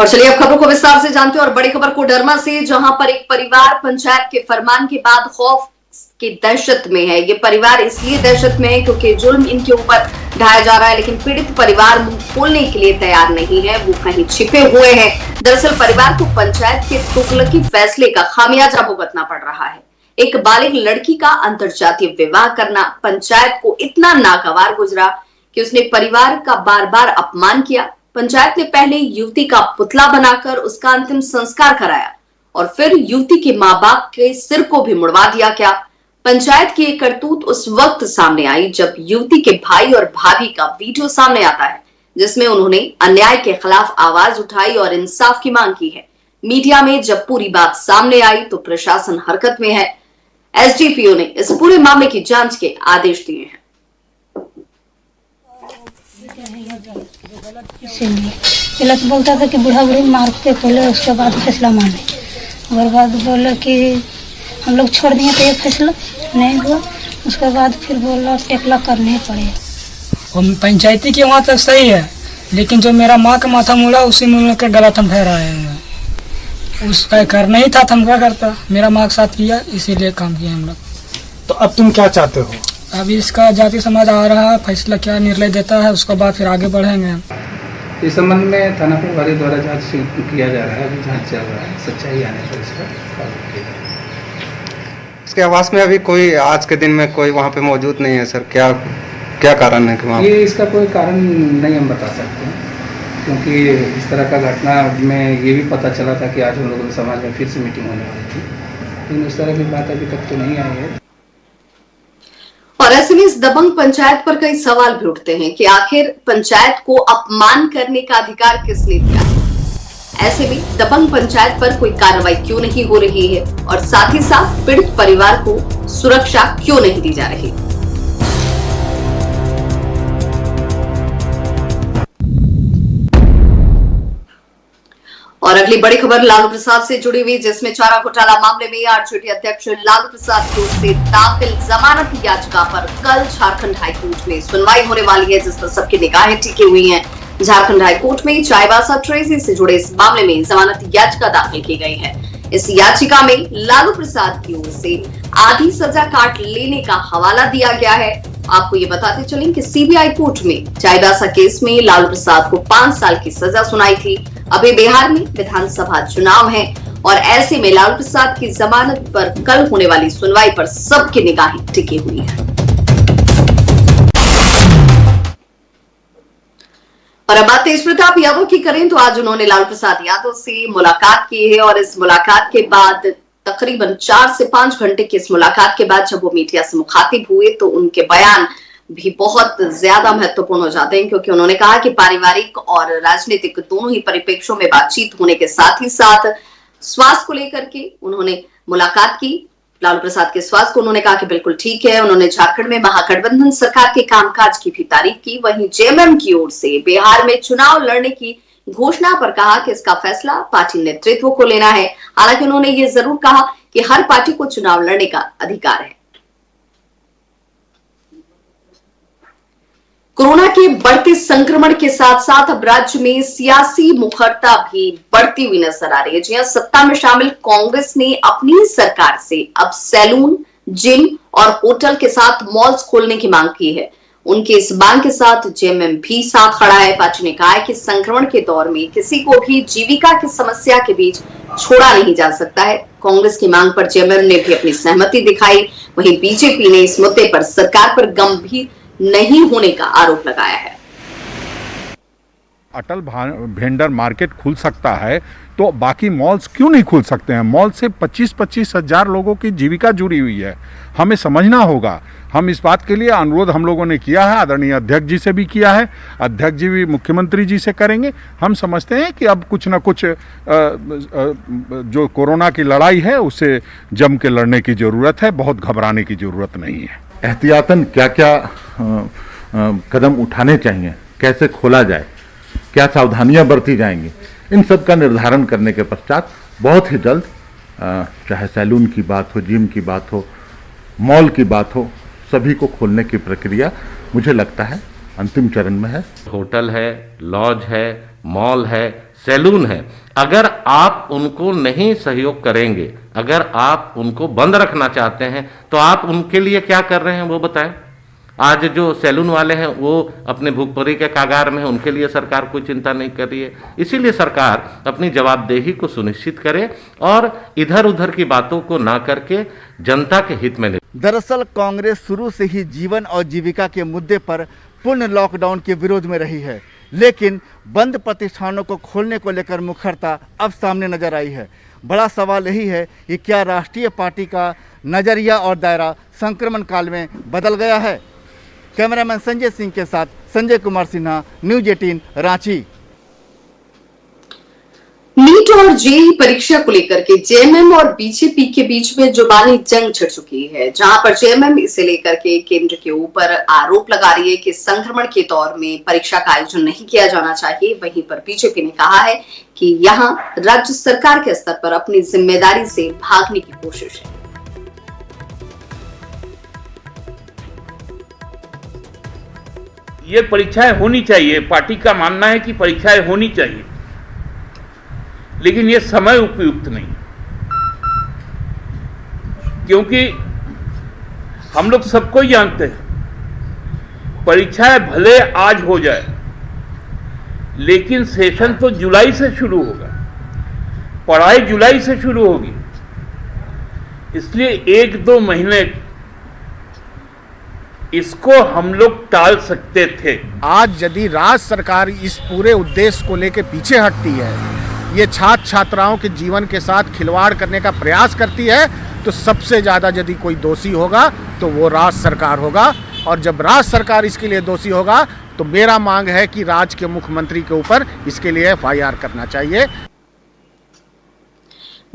और चलिए अब खबरों को विस्तार से जानते हैं और बड़ी खबर कोडरमा से, जहां पर एक परिवार पंचायत के फरमान के बाद खौफ की दहशत में है। ये परिवार इसलिए दहशत में है क्योंकि जुल्म इनके ऊपर ढाया जा रहा है, लेकिन पीड़ित परिवार मुंह खोलने के लिए तैयार नहीं है, वो कहीं छिपे हुए हैं। दरअसल परिवार को पंचायत के तुगलकी फैसले का खामियाजा भुगतना पड़ रहा है। एक बालिग लड़की का अंतरजातीय विवाह करना पंचायत को इतना नागवार गुजरा कि उसने परिवार का बार बार अपमान किया। पंचायत ने पहले युवती का पुतला बनाकर उसका अंतिम संस्कार कराया और फिर युवती के माँ बाप के सिर को भी मुड़वा दिया। क्या पंचायत की एक करतूत उस वक्त सामने आई जब युवती के भाई और भाभी का वीडियो सामने आता है, जिसमें उन्होंने अन्याय के खिलाफ आवाज उठाई और इंसाफ की मांग की है। मीडिया में जब पूरी बात सामने आई तो प्रशासन हरकत में है। एसडीपीओ ने इस पूरे मामले की जांच के आदेश दिए हैं। गलत बोलता था कि बूढ़ा बूढ़ी मार के पहले उसके बाद फैसला माने, और बाद बोला कि हम लोग छोड़ दिए तो ये फैसला नहीं हुआ। उसके बाद फिर बोला 1 लाख करने ही पड़े। पंचायती के वहाँ तक सही है, लेकिन जो मेरा माँ का माथा मुड़ा उसी में के गलत हम ठहराए हैं। उसका करना ही था तो हम क्या करता, मेरा माँ के साथ किया इसीलिए काम किया हम लोग। तो अब तुम क्या चाहते हो? अभी इसका जाति समाज आ रहा है, फैसला क्या निर्णय देता है उसके बाद फिर आगे बढ़ेंगे हम। इस संबंध में थाना प्रभारी द्वारा जांच किया जा रहा है, अभी जांच चल रहा है, सच्चाई आने पर इसका कार्रवाई किया जाएगा। इसके आवास में अभी कोई आज के दिन में कोई वहाँ पे मौजूद नहीं है सर, क्या कारण है कि वहाँ? ये इसका कोई कारण नहीं हम बता सकते हैं, क्योंकि इस तरह का घटना में ये भी पता चला था कि आज हम लोगों के समाज में फिर से मीटिंग होने वाली थी, लेकिन उस तरह की बात अभी तक तो नहीं आई है। और ऐसे में इस दबंग पंचायत पर कई सवाल भी उठते हैं कि आखिर पंचायत को अपमान करने का अधिकार किसने दिया है। ऐसे में दबंग पंचायत पर कोई कार्रवाई क्यों नहीं हो रही है और साथ ही साथ पीड़ित परिवार को सुरक्षा क्यों नहीं दी जा रही। और अगली बड़ी खबर लालू प्रसाद से जुड़ी हुई, जिसमें चारा घोटाला मामले में आरजेडी अध्यक्ष लालू प्रसाद की ओर से दाखिल जमानत याचिका पर कल झारखंड हाईकोर्ट में सुनवाई होने वाली है, जिस पर सबकी निगाहें टिकी हुई हैं। झारखंड हाईकोर्ट में चाईबासा ट्रेसी से जुड़े इस मामले में जमानत याचिका दाखिल की गई है। इस याचिका में लालू प्रसाद की ओर से आधी सजा काट लेने का हवाला दिया गया है। आपको ये बताते चलें कि सीबीआई कोर्ट में चाईबासा केस में लालू प्रसाद को 5 साल की सजा सुनाई थी। अभी बिहार में विधानसभा चुनाव है और ऐसे में लालू प्रसाद की जमानत पर कल होने वाली सुनवाई पर सबकी निगाहें टिकी हुई है। और अब बात तेज प्रताप यादव की करें तो आज उन्होंने लालू प्रसाद यादव से मुलाकात की है और इस मुलाकात के बाद तकरीबन 4 से 5 घंटे की इस मुलाकात के बाद जब वो मीडिया से मुखातिब हुए तो उनके बयान भी बहुत ज्यादा महत्वपूर्ण हो जाते हैं, क्योंकि उन्होंने कहा कि पारिवारिक और राजनीतिक दोनों ही परिप्रेक्ष्यों में बातचीत होने के साथ ही साथ स्वास्थ्य को लेकर के उन्होंने मुलाकात की। लालू प्रसाद के स्वास्थ्य को उन्होंने कहा कि बिल्कुल ठीक है। उन्होंने झारखंड में महागठबंधन सरकार के कामकाज की भी तारीफ की। वहीं जेएमएम की ओर से बिहार में चुनाव लड़ने की घोषणा पर कहा कि इसका फैसला पार्टी नेतृत्व को लेना है। हालांकि उन्होंने ये जरूर कहा कि हर पार्टी को चुनाव लड़ने का अधिकार है। कोरोना के बढ़ते संक्रमण के साथ साथ अब राज्य में सियासी मुखरता भी बढ़ती हुई नजर आ रही है। जी हां, सत्ता में शामिल कांग्रेस ने अपनी सरकार से अब सैलून, जिम और होटल के साथ मॉल्स खोलने की मांग की है। उनके इस मांग के साथ जेएमएम भी साथ खड़ा है। पार्टी ने कहा है कि संक्रमण के दौर में किसी को भी जीविका की समस्या के बीच छोड़ा नहीं जा सकता है। कांग्रेस की मांग पर जेएमएम ने भी अपनी सहमति दिखाई। वहीं बीजेपी ने इस मुद्दे पर सरकार पर गंभीर नहीं होने का आरोप लगाया है। अटल भेंडर मार्केट खुल सकता है तो बाकी मॉल्स क्यों नहीं खुल सकते हैं? मॉल से 25-25 हजार लोगों की जीविका जुड़ी हुई है, हमें समझना होगा। हम इस बात के लिए अनुरोध हम लोगों ने किया है, आदरणीय अध्यक्ष जी से भी किया है, अध्यक्ष जी भी मुख्यमंत्री जी से करेंगे। हम समझते हैं कि अब कुछ ना कुछ जो कोरोना की लड़ाई है उसे जम के लड़ने की ज़रूरत है, बहुत घबराने की ज़रूरत नहीं है। एहतियातन क्या क्या कदम उठाने चाहिए, कैसे खोला जाए, क्या सावधानियां बरती जाएंगी, इन सब का निर्धारण करने के पश्चात बहुत ही जल्द चाहे सैलून की बात हो, जिम की बात हो, मॉल की बात हो, सभी को खोलने की प्रक्रिया मुझे लगता है अंतिम चरण में है। होटल है, लॉज है, मॉल है, सैलून है, अगर आप उनको नहीं सहयोग करेंगे, अगर आप उनको बंद रखना चाहते हैं, तो आप उनके लिए क्या कर रहे हैं वो बताएं। आज जो सैलून वाले हैं वो अपने भूखमरी के कागार में हैं, उनके लिए सरकार कोई चिंता नहीं कर रही है। इसीलिए सरकार अपनी जवाबदेही को सुनिश्चित करे और इधर उधर की बातों को ना करके जनता के हित में। दरअसल कांग्रेस शुरू से ही जीवन और जीविका के मुद्दे पर पूर्ण लॉकडाउन के विरोध में रही है, लेकिन बंद प्रतिष्ठानों को खोलने को लेकर मुखरता अब सामने नजर आई है। बड़ा सवाल यही है कि क्या राष्ट्रीय पार्टी का नजरिया और दायरा संक्रमण काल में बदल गया है। कैमरामैन संजय सिंह के साथ संजय कुमार सिन्हा, न्यूज 18 रांची। नीट और जेईई परीक्षा को लेकर के जेएमएम और बीजेपी के बीच में जुबानी जंग छिड़ चुकी है, जहां पर जेएमएम इसे लेकर के केंद्र के ऊपर आरोप लगा रही है कि संक्रमण के दौर में परीक्षा का आयोजन नहीं किया जाना चाहिए। वहीं पर बीजेपी ने कहा है कि यहां राज्य सरकार के स्तर पर अपनी जिम्मेदारी से भागने की कोशिश है। ये परीक्षाएं होनी चाहिए, पार्टी का मानना है कि परीक्षाएं होनी चाहिए, लेकिन ये समय उपयुक्त नहीं, क्योंकि हम लोग सबको जानते हैं परीक्षाएं भले आज हो जाए, लेकिन सेशन तो जुलाई से शुरू होगा, पढ़ाई जुलाई से शुरू होगी, इसलिए 1-2 महीने इसको हम लोग टाल सकते थे। आज यदि राज्य सरकार इस पूरे उद्देश्य को लेकर पीछे हटती है, ये छात्र छात्राओं के जीवन के साथ खिलवाड़ करने का प्रयास करती है, तो सबसे ज़्यादा यदि कोई दोषी होगा तो वो राज्य सरकार होगा। और जब राज्य सरकार इसके लिए दोषी होगा तो मेरा मांग है कि राज्य के मुख्यमंत्री के ऊपर इसके लिए FIR करना चाहिए।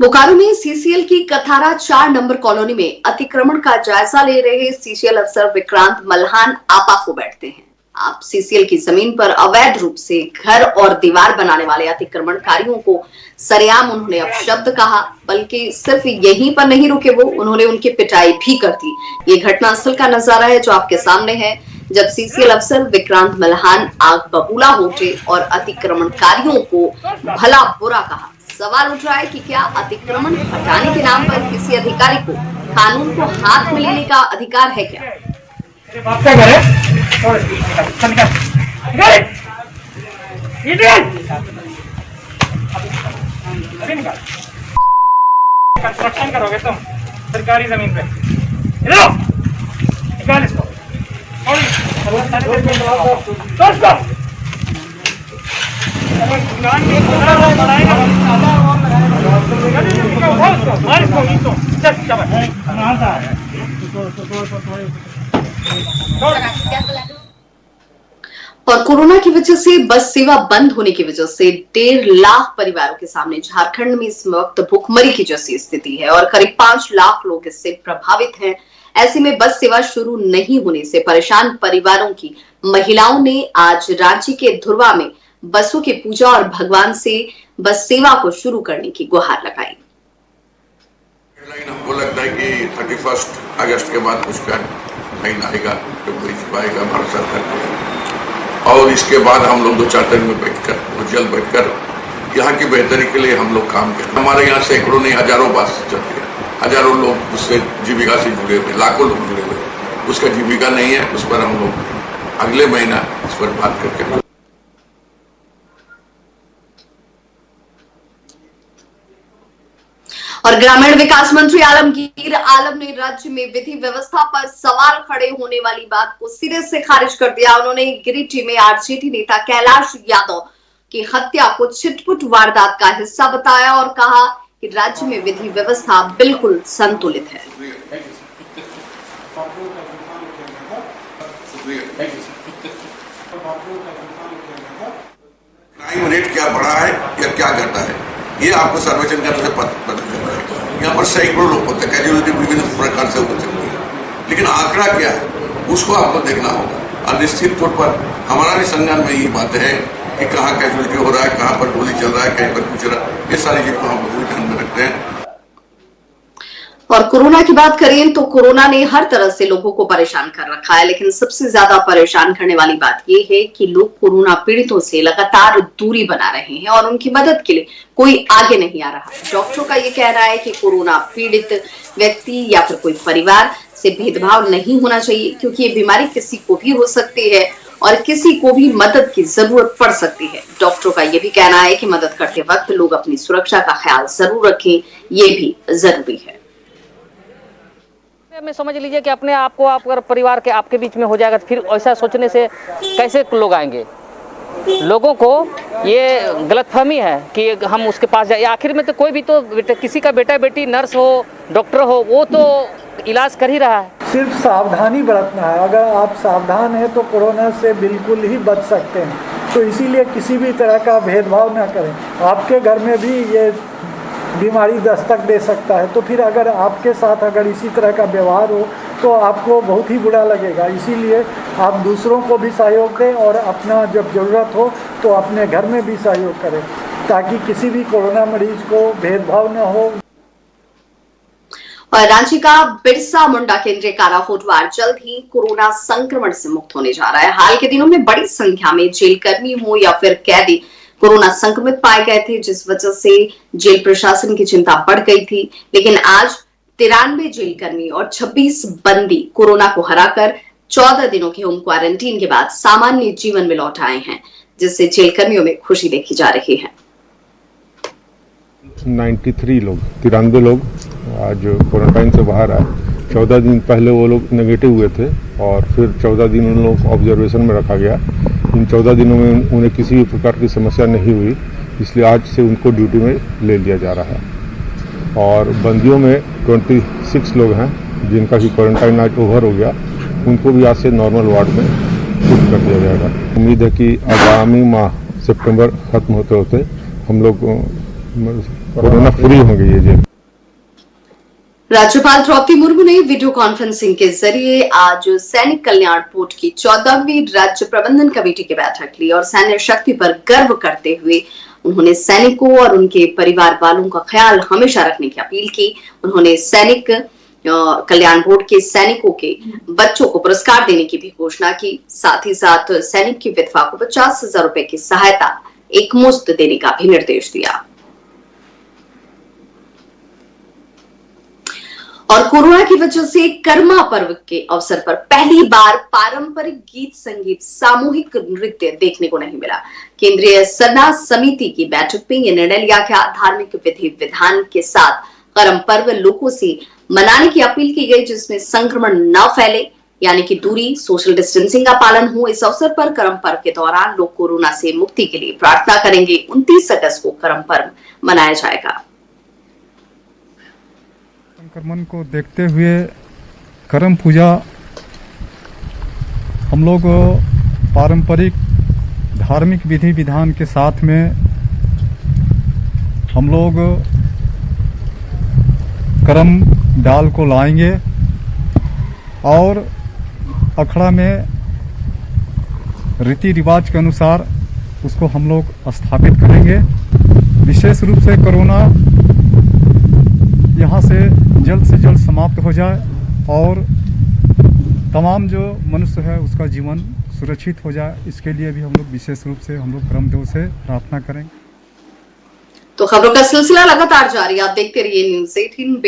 बोकारो में सीसीएल की कथारा 4 नंबर कॉलोनी में अतिक्रमण का जायजा ले रहे सीसीएल अफसर विक्रांत मल्हान आपा को बैठते हैं। आप सीसीएल की जमीन पर अवैध रूप से घर और दीवार बनाने वाले अतिक्रमणकारियों को सरेआम उन्होंने अपशब्द कहा, बल्कि सिर्फ यहीं पर नहीं रुके वो, उन्होंने उनकी पिटाई भी कर दी। ये घटनास्थल का नजारा है जो आपके सामने है, जब सीसीएल अफसर विक्रांत मल्हान आग बबूला हो उठे और अतिक्रमणकारियों को भला बुरा कहा। सवाल उठ रहा है कि क्या अतिक्रमण हटाने के नाम पर किसी अधिकारी को कानून को हाथ में लेने का अधिकार है क्या? कंस्ट्रक्शन करोगे तुम सरकारी जमीन पे, निकाल इसको। और कोरोना की वजह से बस सेवा बंद होने की वजह से 1.5 लाख परिवारों के सामने झारखंड में इस वक्त भूखमरी की जैसी स्थिति है और करीब 5 लाख लोग इससे प्रभावित हैं। ऐसे में बस सेवा शुरू नहीं होने से परेशान परिवारों की महिलाओं ने आज रांची के धुर्वा में बसों की पूजा और भगवान से बस सेवा को शुरू करने की गुहार लगाई। हमको लगता है कि 31 अगस्त के बाद उसका लाइन आएगा तो पाएगा भारत सरकार को, और इसके बाद हम लोग 2-4 दिन में बैठकर और जल्द बैठकर यहाँ की बेहतरी के लिए हम लोग काम करें। हमारे यहाँ सैकड़ों नहीं हजारों बस चलती है, हजारों लोग उससे जीविका से जुड़े हुए, लाखों लोग जुड़े हुए, उसका जीविका नहीं है। उस पर हम लोग अगले महीना इस पर बात करके। और ग्रामीण विकास मंत्री आलमगीर आलम ने राज्य में विधि व्यवस्था पर सवाल खड़े होने वाली बात को सिरे से खारिज कर दिया। उन्होंने गिरिडीह में आरजेडी नेता कैलाश यादव की हत्या को छिटपुट वारदात का हिस्सा बताया और कहा कि राज्य में विधि व्यवस्था बिल्कुल संतुलित है। क्राइम रेट क्या बढ़ा है या क्या घटा है, ये आपको सर्वेक्षण करने से पता चल रहा है। यहाँ पर सैकड़ों लोग होते हैं, कैजुअलिटी विभिन्न प्रकार से हो सकती है, लेकिन आंकड़ा क्या है उसको आपको देखना होगा। और निश्चित तौर पर हमारा भी संज्ञान में यही बात है कि कहाँ कैजुअलिटी हो रहा है, कहाँ पर गोली चल रहा है, कहीं पर कुछ रहा है, ये सारी चीज को हम लोग ध्यान में रखते हैं। और कोरोना की बात करें तो कोरोना ने हर तरह से लोगों को परेशान कर रखा है, लेकिन सबसे ज्यादा परेशान करने वाली बात यह है कि लोग कोरोना पीड़ितों से लगातार दूरी बना रहे हैं और उनकी मदद के लिए कोई आगे नहीं आ रहा। डॉक्टरों का ये कहना है कि कोरोना पीड़ित व्यक्ति या फिर कोई परिवार से भेदभाव नहीं होना चाहिए, क्योंकि ये बीमारी किसी को भी हो सकती है और किसी को भी मदद की जरूरत पड़ सकती है। डॉक्टरों का यह भी कहना है कि मदद करते वक्त लोग अपनी सुरक्षा का ख्याल जरूर रखें, ये भी जरूरी है। में समझ लीजिए कि अपने आप को आप अगर परिवार के आपके बीच में हो जाएगा तो फिर ऐसा सोचने से कैसे लोग आएंगे। लोगों को ये गलतफहमी है कि हम उसके पास जाए। आखिर में तो कोई भी तो किसी का बेटा बेटी नर्स हो डॉक्टर हो वो तो इलाज कर ही रहा है। सिर्फ सावधानी बरतना है। अगर आप सावधान हैं तो कोरोना से बिल्कुल ही बच सकते हैं। तो इसीलिए किसी भी तरह का भेदभाव ना करें। आपके घर में भी ये बीमारी दस्तक दे सकता है, तो फिर अगर आपके साथ अगर इसी तरह का व्यवहार हो तो आपको बहुत ही बुरा लगेगा। इसीलिए आप दूसरों को भी सहयोग दें और अपना जब ज़रूरत हो तो अपने घर में भी सहयोग करें, ताकि किसी भी कोरोना मरीज को भेदभाव न हो। और रांची का बिरसा मुंडा केंद्रीय कारा होटवार जल्द ही कोरोना संक्रमण से मुक्त होने जा रहा है। हाल के दिनों में बड़ी संख्या में जेल कर्मी हो या फिर कैदी कोरोना संक्रमित पाए गए थे, जिस वजह से जेल प्रशासन की चिंता बढ़ गई थी। लेकिन आज 93 जेल कर्मी और 26 बंदी कोरोना को हराकर 14 दिनों के होम क्वारंटीन के बाद सामान्य जीवन में लौट आए हैं, जिससे जेल कर्मियों में खुशी देखी जा रही है। 93 लोग आज क्वारंटाइन से बाहर आए। 14 दिन पहले वो लोग नेगेटिव हुए थे और फिर 14 दिन उन लोग ऑब्जर्वेशन में रखा गया। इन 14 दिनों में उन्हें किसी भी प्रकार की समस्या नहीं हुई, इसलिए आज से उनको ड्यूटी में ले लिया जा रहा है। और बंदियों में 26 लोग हैं जिनका कि क्वारंटाइन आज ओवर हो गया, उनको भी आज से नॉर्मल वार्ड में शिफ्ट कर दिया जाएगा। उम्मीद है कि आगामी माह सितंबर खत्म होते होते हम लोग कोरोना फ्री होंगे ये जेल। राज्यपाल द्रौपदी मुर्मू ने वीडियो कॉन्फ्रेंसिंग के जरिए आज सैनिक कल्याण बोर्ड की 14वीं राज्य प्रबंधन कमेटी की बैठक ली और सैन्य शक्ति पर गर्व करते हुए उन्होंने सैनिकों और उनके परिवार वालों का ख्याल हमेशा रखने की अपील की। उन्होंने सैनिक कल्याण बोर्ड के सैनिकों के बच्चों को पुरस्कार देने की भी घोषणा की। साथ ही साथ सैनिक की विधवा को 50,000 रुपए की सहायता एकमुश्त देने का भी निर्देश दिया। और कोरोना की वजह से कर्मा पर्व के अवसर पर पहली बार पारंपरिक गीत संगीत सामूहिक नृत्य देखने को नहीं मिला। केंद्रीय सन्ना समिति की बैठक में यह निर्णय लिया गया। धार्मिक विधि विधान के साथ करम पर्व लोगों से मनाने की अपील की गई, जिसमें संक्रमण न फैले, यानी कि दूरी सोशल डिस्टेंसिंग का पालन हो। इस अवसर पर करम पर्व के दौरान लोग कोरोना से मुक्ति के लिए प्रार्थना करेंगे। 29 अगस्त को करम पर्व मनाया जाएगा। संक्रमण को देखते हुए करम पूजा हम लोग पारंपरिक धार्मिक विधि विधान के साथ में हम लोग करम डाल को लाएंगे और अखड़ा में रीति रिवाज के अनुसार उसको हम लोग स्थापित करेंगे। विशेष रूप से कोरोना यहाँ से जल्द समाप्त हो जाए और तमाम जो मनुष्य है उसका जीवन सुरक्षित हो जाए, इसके लिए भी हम लोग विशेष रूप से हम लोग करमदेव से प्रार्थना करेंगे। तो खबरों का सिलसिला लगातार जारी, आप देखते रहिए न्यूज़ 18।